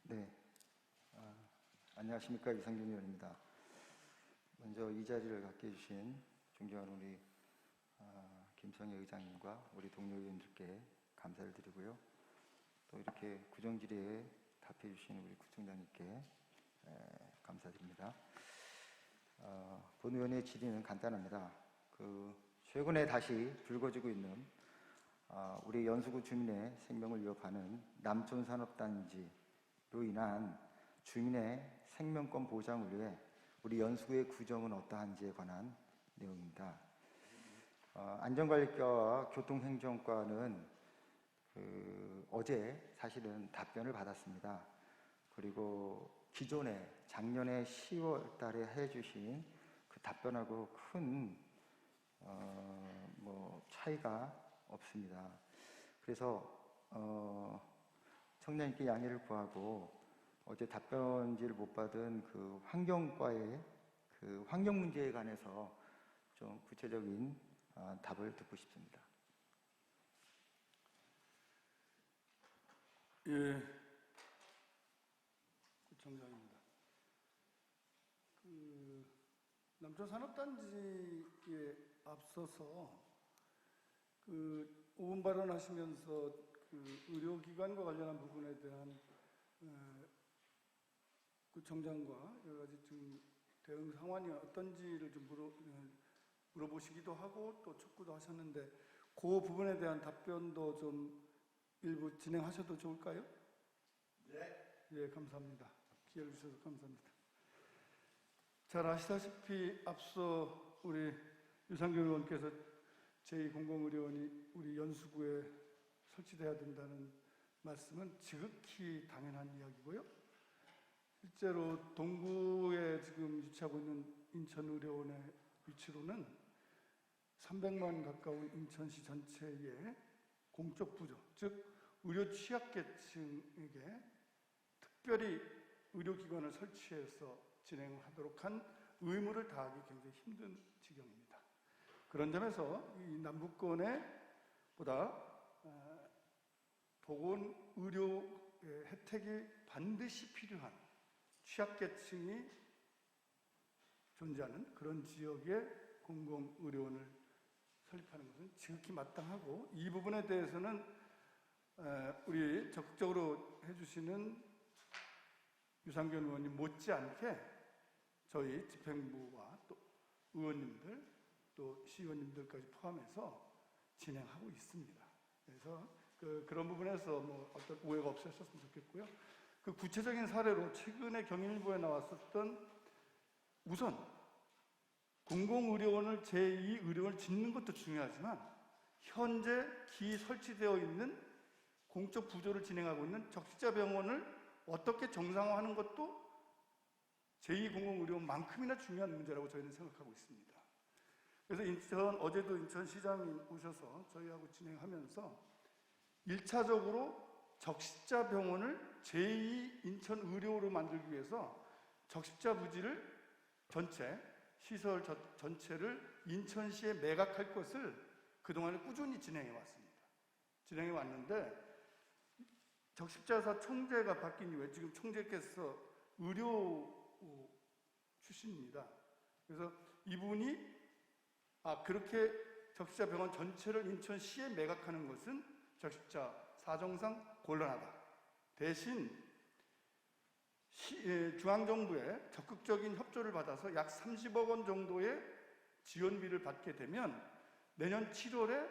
네, 안녕하십니까. 유상균 의원입니다. 먼저 이 자리를 갖게 해주신 존경하는 우리 김성애 의장님과 우리 동료 의원들께 감사를 드리고요. 또 이렇게 구정질의에 답해 주신 우리 구청장님께 감사드립니다. 본 의원의 질의는 간단합니다. 최근에 다시 불거지고 있는 우리 연수구 주민의 생명을 위협하는 남촌산업단지로 인한 주민의 생명권 보장을 위해 우리 연수구의 구정은 어떠한지에 관한 내용입니다. 안전관리과와 교통행정과는 어제 사실은 답변을 받았습니다. 그리고 기존에 작년에 10월 달에 해주신 그 답변하고 큰 차이가 없습니다. 그래서 청장님께 양해를 구하고 어제 답변지를 못 받은 그 환경과의 그 환경 문제에 관해서 좀 구체적인 답을 듣고 싶습니다. 예, 구청장입니다. 남촌산업단지에 앞서서 5분 발언하시면서 의료기관과 관련한 부분에 대한 구청장과 여러 가지 좀 대응 상황이 어떤지를 좀 물어보시기도 하고 또 촉구도 하셨는데 그 부분에 대한 답변도 좀 일부 진행하셔도 좋을까요? 네. 예, 감사합니다. 기회를 주셔서 감사합니다. 잘 아시다시피 앞서 우리 유상균 의원께서 제2공공의료원이 우리 연수구에 설치돼야 된다는 말씀은 지극히 당연한 이야기고요. 실제로 동구에 지금 위치하고 있는 인천의료원의 위치로는 300만 가까운 인천시 전체의 공적 부조, 즉 의료 취약계층에게 특별히 의료기관을 설치해서 진행하도록 한 의무를 다하기 굉장히 힘든 지경입니다. 그런 점에서 이 남부권에 보다 보건의료 혜택이 반드시 필요한 취약계층이 존재하는 그런 지역에 공공의료원을 설립하는 것은 지극히 마땅하고 이 부분에 대해서는 우리 적극적으로 해주시는 유상균 의원님 못지않게 저희 집행부와 또 의원님들 또 시의원님들까지 포함해서 진행하고 있습니다. 그래서 그런 부분에서 어떤 오해가 없으셨으면 좋겠고요. 그 구체적인 사례로 최근에 경인일보에 나왔었던 우선 공공의료원을 제2의료원을 짓는 것도 중요하지만 현재 설치되어 있는 공적 부조를 진행하고 있는 적십자병원을 어떻게 정상화하는 것도 제2공공의료원만큼이나 중요한 문제라고 저희는 생각하고 있습니다. 그래서 어제도 인천시장이 오셔서 저희하고 진행하면서 1차적으로 적십자병원을 제2인천의료로 만들기 위해서 적십자 부지를 시설 전체를 인천시에 매각할 것을 그동안에 꾸준히 진행해 왔습니다. 진행해 왔는데 적십자사 총재가 바뀐 이후에 지금 총재께서 의료 출신입니다. 그래서 이분이 그렇게 적십자병원 전체를 인천시에 매각하는 것은 적십자 사정상 곤란하다. 대신 중앙정부의 적극적인 협조를 받아서 약 30억 원 정도의 지원비를 받게 되면 내년 7월에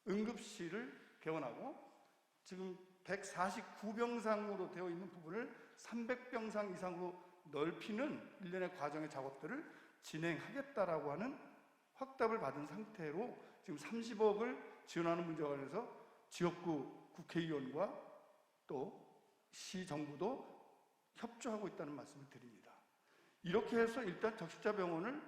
응급실을 개원하고 지금 149병상으로 되어 있는 부분을 300병상 이상으로 넓히는 일련의 과정의 작업들을 진행하겠다라고 하는 확답을 받은 상태로 지금 30억을 지원하는 문제와 관련해서 지역구 국회의원과 또 시정부도 협조하고 있다는 말씀을 드립니다. 이렇게 해서 일단 적십자병원을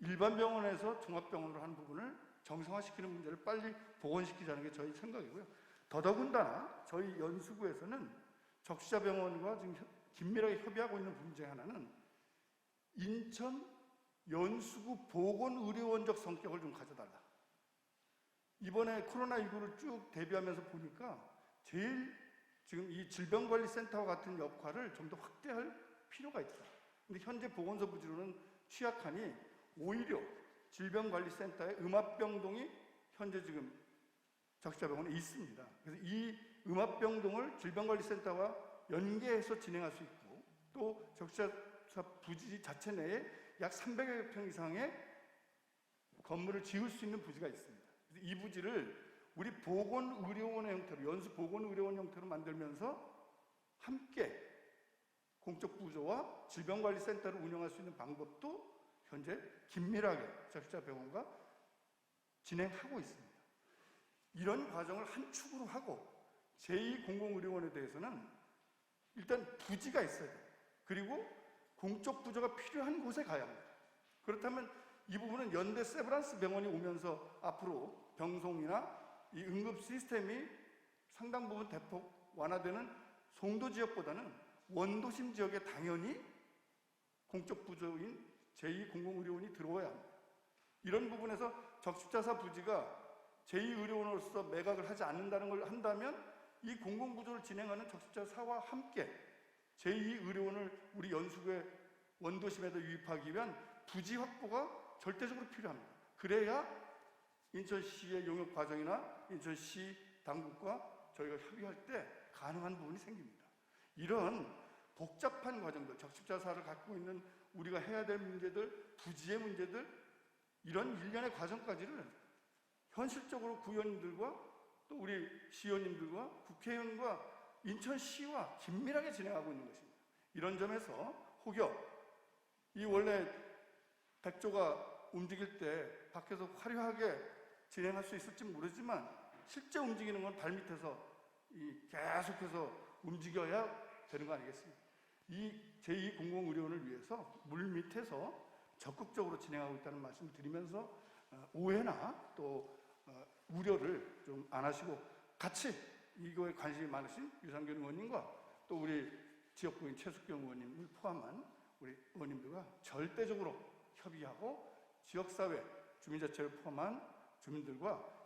일반 병원에서 종합병원으로 하는 부분을 정상화시키는 문제를 빨리 복원시키자는 게 저희 생각이고요. 더더군다나 저희 연수구에서는 적십자병원과 지금 긴밀하게 협의하고 있는 부분 중에 하나는 인천 연수구 보건의료원적 성격을 좀 가져달라. 이번에 코로나19를 쭉 대비하면서 보니까 제일 지금 이 질병관리센터와 같은 역할을 좀 더 확대할 필요가 있다. 근데 현재 보건소 부지로는 취약하니 오히려 질병관리센터의 음압병동이 현재 지금 적시자병원에 있습니다. 그래서 이 음압병동을 질병관리센터와 연계해서 진행할 수 있고, 또 적시자 부지 자체 내에 약 300여 평 이상의 건물을 지을 수 있는 부지가 있습니다. 그래서 이 부지를 우리 보건의료원의 형태로, 연수보건의료원 형태로 만들면서 함께 공적 부조와 질병관리센터를 운영할 수 있는 방법도 현재 긴밀하게 적시자병원과 진행하고 있습니다. 이런 과정을 한 축으로 하고 제2공공의료원에 대해서는 일단 부지가 있어야 돼요. 그리고 공적 부조가 필요한 곳에 가야 합니다. 그렇다면 이 부분은 연대 세브란스 병원이 오면서 앞으로 병송이나 이 응급 시스템이 상당 부분 대폭 완화되는 송도 지역보다는 원도심 지역에 당연히 공적 부조인 제2공공의료원이 들어와야 합니다. 이런 부분에서 적십자사 부지가 제2의료원으로서 매각을 하지 않는다는 걸 한다면 이 공공부조를 진행하는 적십자사와 함께 제2의료원을 우리 연수구의 원도심에도 유입하기 위한 부지 확보가 절대적으로 필요합니다. 그래야 인천시의 용역 과정이나 인천시 당국과 저희가 협의할 때 가능한 부분이 생깁니다. 이런 복잡한 과정들, 적십자사를 갖고 있는 우리가 해야 될 문제들, 부지의 문제들, 이런 일련의 과정까지를 현실적으로 구의원님들과 또 우리 시의원님들과 국회의원과 인천시와 긴밀하게 진행하고 있는 것입니다. 이런 점에서 혹여 이 원래 백조가 움직일 때 밖에서 화려하게 진행할 수 있을지 모르지만 실제 움직이는 건 발밑에서 계속해서 움직여야 되는 거 아니겠습니까? 이 제2공공의료원을 위해서 물밑에서 적극적으로 진행하고 있다는 말씀을 드리면서 오해나 또 우려를 좀 안 하시고 같이 이거에 관심이 많으신 유상균 의원님과 또 우리 지역구인 최숙경 의원님을 포함한 우리 의원님들과 절대적으로 협의하고 지역사회, 주민자치를 포함한 주민들과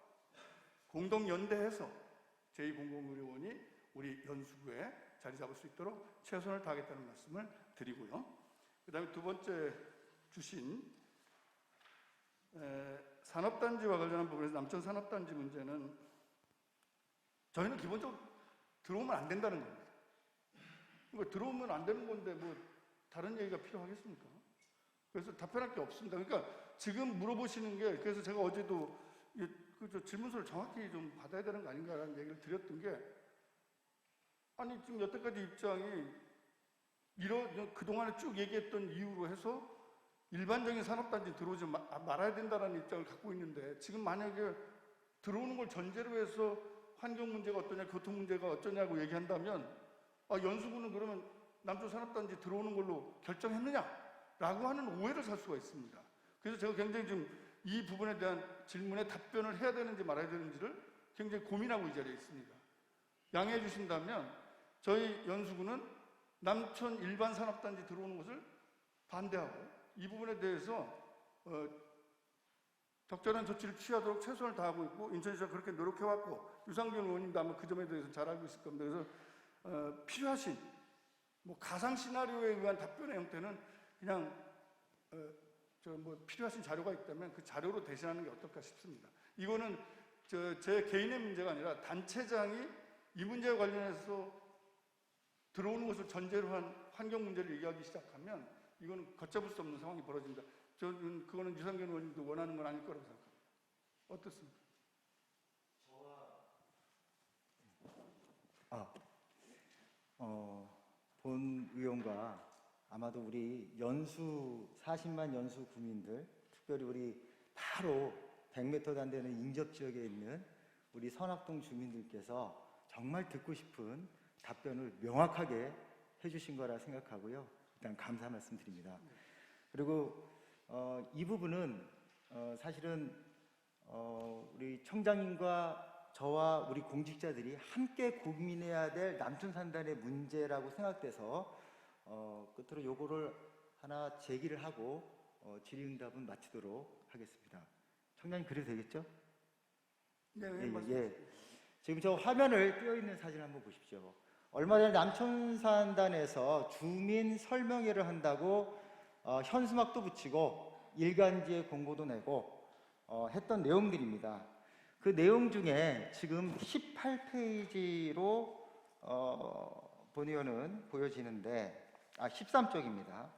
공동연대해서 제2공공의료원이 우리 연수구에 자리 잡을 수 있도록 최선을 다하겠다는 말씀을 드리고요. 그 다음에 두 번째 주신 산업단지와 관련한 부분에서 남천 산업단지 문제는 저희는 기본적으로 들어오면 안 된다는 겁니다. 그러니까 들어오면 안 되는 건데 뭐 다른 얘기가 필요하겠습니까? 그래서 답변할 게 없습니다. 그러니까 지금 물어보시는 게, 그래서 제가 어제도 질문서를 정확히 좀 받아야 되는 거 아닌가라는 얘기를 드렸던 게, 아니 지금 여태까지 입장이 그동안에 쭉 얘기했던 이유로 해서 일반적인 산업단지 들어오지 말아야 된다는 입장을 갖고 있는데, 지금 만약에 들어오는 걸 전제로 해서 환경 문제가 어떠냐, 교통 문제가 어쩌냐고 얘기한다면 연수구는 그러면 남쪽 산업단지 들어오는 걸로 결정했느냐라고 하는 오해를 살 수가 있습니다. 그래서 제가 굉장히 좀 이 부분에 대한 질문에 답변을 해야 되는지 말아야 되는지를 굉장히 고민하고 이 자리에 있습니다. 양해해 주신다면 저희 연수구는 남천 일반 산업단지 들어오는 것을 반대하고 이 부분에 대해서 적절한 조치를 취하도록 최선을 다하고 있고, 인천시가 그렇게 노력해왔고, 유상균 의원님도 아마 그 점에 대해서 잘 알고 있을 겁니다. 그래서 필요하신 가상 시나리오에 의한 답변의 형태는 그냥 필요하신 자료가 있다면 그 자료로 대신하는 게 어떨까 싶습니다. 이거는 제 개인의 문제가 아니라 단체장이 이 문제와 관련해서 들어오는 것을 전제로 한 환경 문제를 얘기하기 시작하면 이거는 걷잡을 수 없는 상황이 벌어집니다. 저는 그거는 유상균 의원님도 원하는 건 아닐 거라고 생각합니다. 어떻습니까? 본 의원과 아마도 우리 40만 연수 구민들, 특별히 우리 바로 100m도 안 되는 인접지역에 있는 우리 선악동 주민들께서 정말 듣고 싶은 답변을 명확하게 해주신 거라 생각하고요. 일단 감사 말씀드립니다. 그리고 이 부분은 사실은 우리 청장님과 저와 우리 공직자들이 함께 고민해야 될 남촌 산단의 문제라고 생각돼서 끝으로 요거를 하나 제기를 하고 질의응답은 마치도록 하겠습니다. 청장님 그래도 되겠죠? 네, 예. 지금 저 화면을 띄어 있는 사진 한번 보십시오. 얼마 전에 남촌산단에서 주민 설명회를 한다고 현수막도 붙이고 일간지에 공고도 내고 했던 내용들입니다. 그 내용 중에 지금 18페이지로 본의원은 보여지는데 13쪽입니다.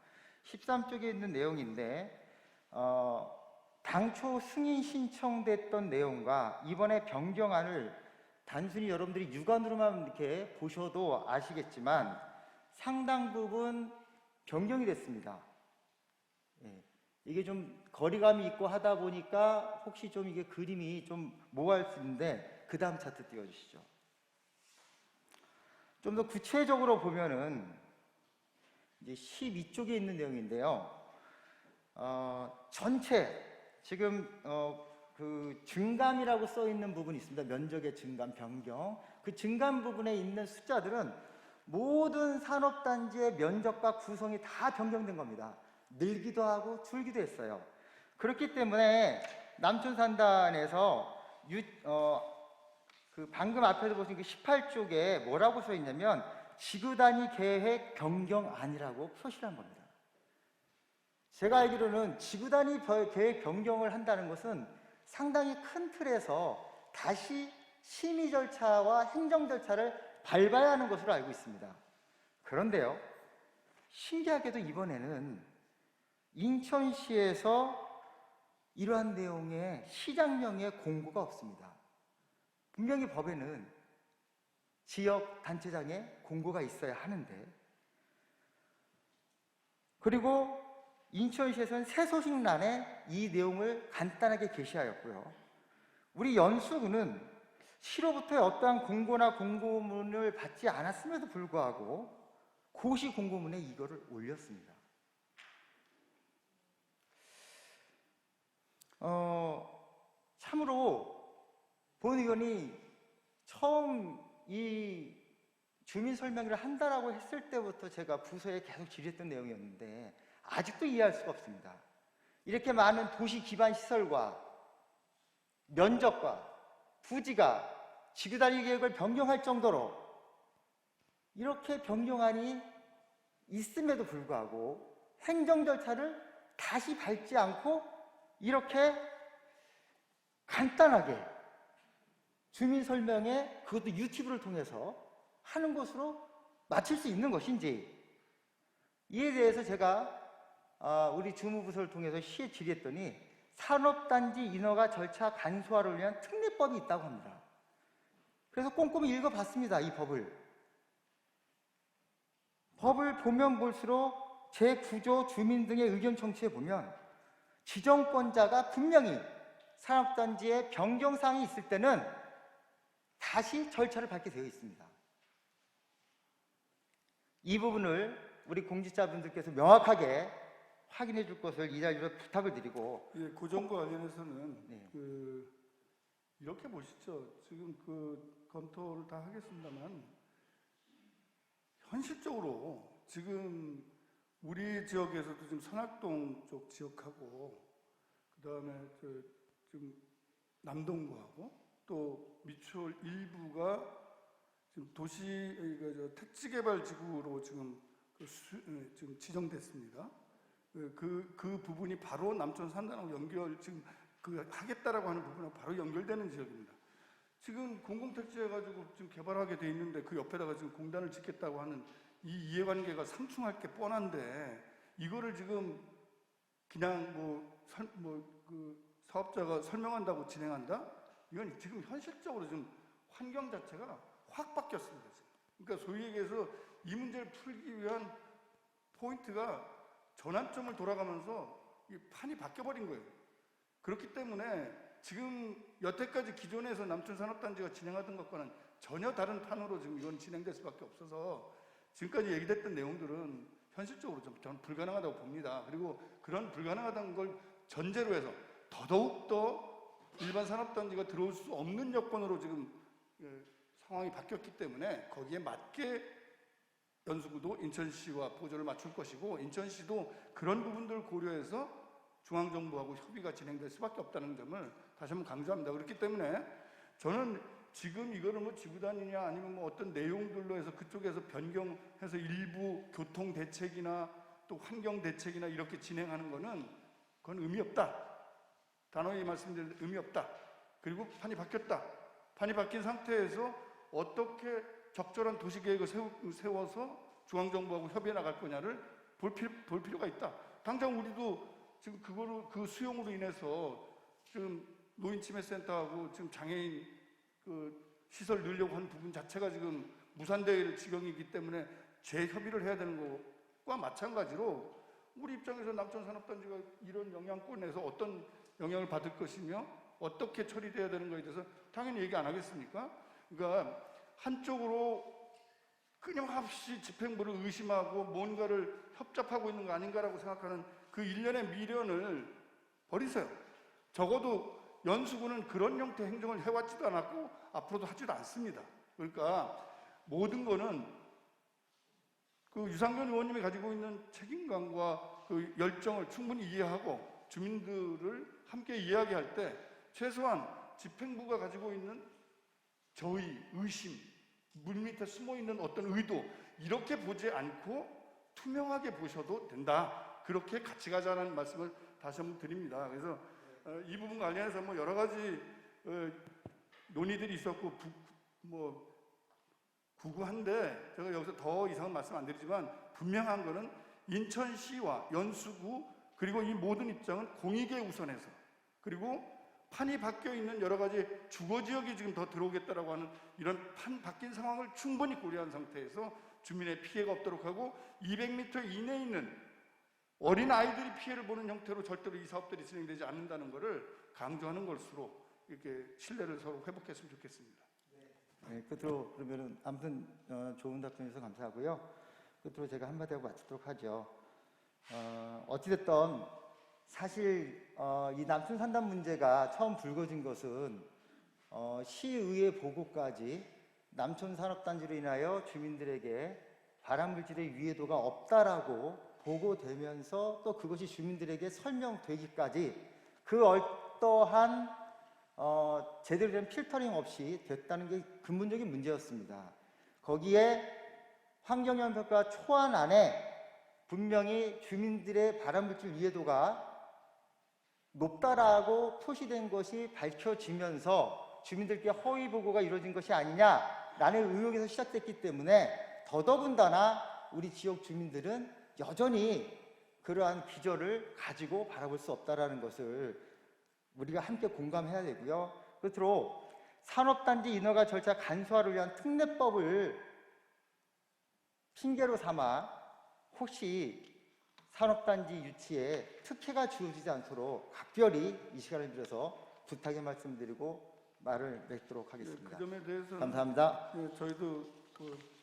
13쪽에 있는 내용인데 당초 승인 신청됐던 내용과 이번에 변경안을 단순히 여러분들이 육안으로만 이렇게 보셔도 아시겠지만 상당 부분 변경이 됐습니다. 예, 이게 좀 거리감이 있고 하다 보니까 혹시 좀 이게 그림이 좀 모호할 수 있는데 그 다음 차트 띄워주시죠. 좀 더 구체적으로 보면은 이제 12쪽에 있는 내용인데요. 전체 지금 그 증감이라고 써 있는 부분이 있습니다. 면적의 증감, 변경. 그 증감 부분에 있는 숫자들은 모든 산업단지의 면적과 구성이 다 변경된 겁니다. 늘기도 하고 줄기도 했어요. 그렇기 때문에 남촌산단에서 그 방금 앞에서 보신 그 18쪽에 뭐라고 써 있냐면 지구단위 계획 변경안이라고 표시를 한 겁니다. 제가 알기로는 지구단위 계획 변경을 한다는 것은 상당히 큰 틀에서 다시 심의 절차와 행정 절차를 밟아야 하는 것으로 알고 있습니다. 그런데요, 신기하게도 이번에는 인천시에서 이러한 내용의 시장령의 공고가 없습니다. 분명히 법에는 지역 단체장의 공고가 있어야 하는데, 그리고 인천시에서는 새소식란에 이 내용을 간단하게 게시하였고요. 우리 연수구는 시로부터의 어떠한 공고나 공고문을 받지 않았음에도 불구하고 고시 공고문에 이거를 올렸습니다. 참으로 본 의원이 처음 이 주민설명회를 한다라고 했을 때부터 제가 부서에 계속 질의했던 내용이었는데 아직도 이해할 수가 없습니다. 이렇게 많은 도시 기반 시설과 면적과 부지가 지구단위 계획을 변경할 정도로 이렇게 변경안이 있음에도 불구하고 행정 절차를 다시 밟지 않고 이렇게 간단하게 주민설명회, 그것도 유튜브를 통해서 하는 것으로 마칠 수 있는 것인지, 이에 대해서 제가 우리 주무부서를 통해서 시에 질의했더니 산업단지 인허가 절차 간소화를 위한 특례법이 있다고 합니다. 그래서 꼼꼼히 읽어봤습니다. 이 법을 보면 볼수록 제9조 주민 등의 의견 청취에 보면 지정권자가 분명히 산업단지에 변경사항이 있을 때는 다시 절차를 밟게 되어 있습니다. 이 부분을 우리 공직자분들께서 명확하게 확인해 줄 것을 이 자리로 부탁을 드리고, 예, 그 점과 관련해서는 네. 이렇게 보시죠. 지금 검토를 다 하겠습니다만 현실적으로 지금 우리 지역에서도 지금 선악동 쪽 지역하고 그다음에 지금 남동구하고 또 미추홀 일부가 지금 도시 택지개발지구로 지금 지금 지정됐습니다. 그 부분이 바로 남촌 산단하고 지금 하겠다라고 하는 부분하고 바로 연결되는 지역입니다. 지금 공공택지 해가지고 지금 개발하게 돼 있는데 그 옆에다가 지금 공단을 짓겠다고 하는 이 이해관계가 상충할 게 뻔한데 이거를 지금 그냥 사업자가 설명한다고 진행한다? 이건 지금 현실적으로 지금 환경 자체가 확 바뀌었습니다. 그러니까 소위 얘기해서 이 문제를 풀기 위한 포인트가 전환점을 돌아가면서 이 판이 바뀌어버린 거예요. 그렇기 때문에 지금 여태까지 기존에서 남촌산업단지가 진행하던 것과는 전혀 다른 판으로 지금 이건 진행될 수밖에 없어서 지금까지 얘기됐던 내용들은 현실적으로 좀 저는 불가능하다고 봅니다. 그리고 그런 불가능하다는 걸 전제로 해서 더더욱더 일반 산업단지가 들어올 수 없는 여건으로 지금 상황이 바뀌었기 때문에 거기에 맞게 연수구도 인천시와 보조를 맞출 것이고 인천시도 그런 부분들을 고려해서 중앙정부하고 협의가 진행될 수밖에 없다는 점을 다시 한번 강조합니다. 그렇기 때문에 저는 지금 이거를 뭐 지구단위냐 아니면 뭐 어떤 내용들로 해서 그쪽에서 변경해서 일부 교통 대책이나 또 환경 대책이나 이렇게 진행하는 거는 그건 의미 없다. 단호히 말씀드릴 의미 없다. 그리고 판이 바뀌었다. 판이 바뀐 상태에서 어떻게 적절한 도시계획을 세워서 중앙정부하고 협의해 나갈 거냐를 볼 필요가 있다. 당장 우리도 지금 그 수용으로 인해서 지금 노인치매센터하고 지금 장애인 그 시설 넣으려고 하는 부분 자체가 지금 무산될 지경이기 때문에 재협의를 해야 되는 것과 마찬가지로 우리 입장에서 남촌산업단지가 이런 영향권에서 어떤 영향을 받을 것이며 어떻게 처리돼야 되는 것에 대해서 당연히 얘기 안 하겠습니까? 그러니까 한쪽으로 끊임없이 집행부를 의심하고 뭔가를 협잡하고 있는 거 아닌가라고 생각하는 그 일련의 미련을 버리세요. 적어도 연수구는 그런 형태의 행정을 해왔지도 않았고 앞으로도 하지도 않습니다. 그러니까 모든 거는 그 유상균 의원님이 가지고 있는 책임감과 그 열정을 충분히 이해하고 주민들을 함께 이야기할 때 최소한 집행부가 가지고 있는 저의 의심, 물밑에 숨어있는 어떤 의도 이렇게 보지 않고 투명하게 보셔도 된다. 그렇게 같이 가자는 말씀을 다시 한번 드립니다. 그래서 이 부분 관련해서 뭐 여러 가지 논의들이 있었고 구구한데 제가 여기서 더 이상은 말씀 안 드리지만 분명한 거는 인천시와 연수구 그리고 이 모든 입장은 공익에 우선해서 그리고 판이 바뀌어 있는 여러 가지 주거 지역이 지금 더 들어오겠다라고 하는 이런 판 바뀐 상황을 충분히 고려한 상태에서 주민의 피해가 없도록 하고 200m 이내에 있는 어린 아이들이 피해를 보는 형태로 절대로 이 사업들이 진행되지 않는다는 것을 강조하는 것으로 이렇게 신뢰를 서로 회복했으면 좋겠습니다. 네, 끝으로 그러면은 아무튼 좋은 답변 주셔서 감사하고요. 끝으로 제가 한마디 하고 마치도록 하죠. 어찌됐든 사실 이 남촌 산단 문제가 처음 불거진 것은 시의회 보고까지 남촌 산업단지로 인하여 주민들에게 발암물질의 위해도가 없다라고 보고되면서 또 그것이 주민들에게 설명되기까지 그 어떠한 제대로 된 필터링 없이 됐다는 게 근본적인 문제였습니다. 거기에 환경영향평가 초안 안에 분명히 주민들의 발암물질 위해도가 높다라고 표시된 것이 밝혀지면서 주민들께 허위 보고가 이루어진 것이 아니냐라는 의혹에서 시작됐기 때문에 더더군다나 우리 지역 주민들은 여전히 그러한 기저를 가지고 바라볼 수 없다라는 것을 우리가 함께 공감해야 되고요. 끝으로 산업단지 인허가 절차 간소화를 위한 특례법을 핑계로 삼아 혹시 산업단지 유치에 특혜가 주어지지 않도록 각별히 이 시간을 빌어서 부탁의 말씀드리고 말을 맺도록 하겠습니다. 그 점에 대해서는 감사합니다. 저희도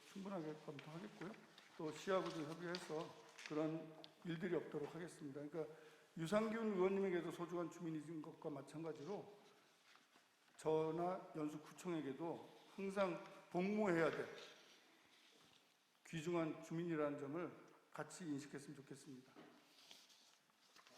충분하게 검토하겠고요. 또 시하고도 협의해서 그런 일들이 없도록 하겠습니다. 그러니까 유상균 의원님에게도 소중한 주민이신 것과 마찬가지로 저나 연수구청에게도 항상 복무해야 될 귀중한 주민이라는 점을 같이 인식했으면 좋겠습니다.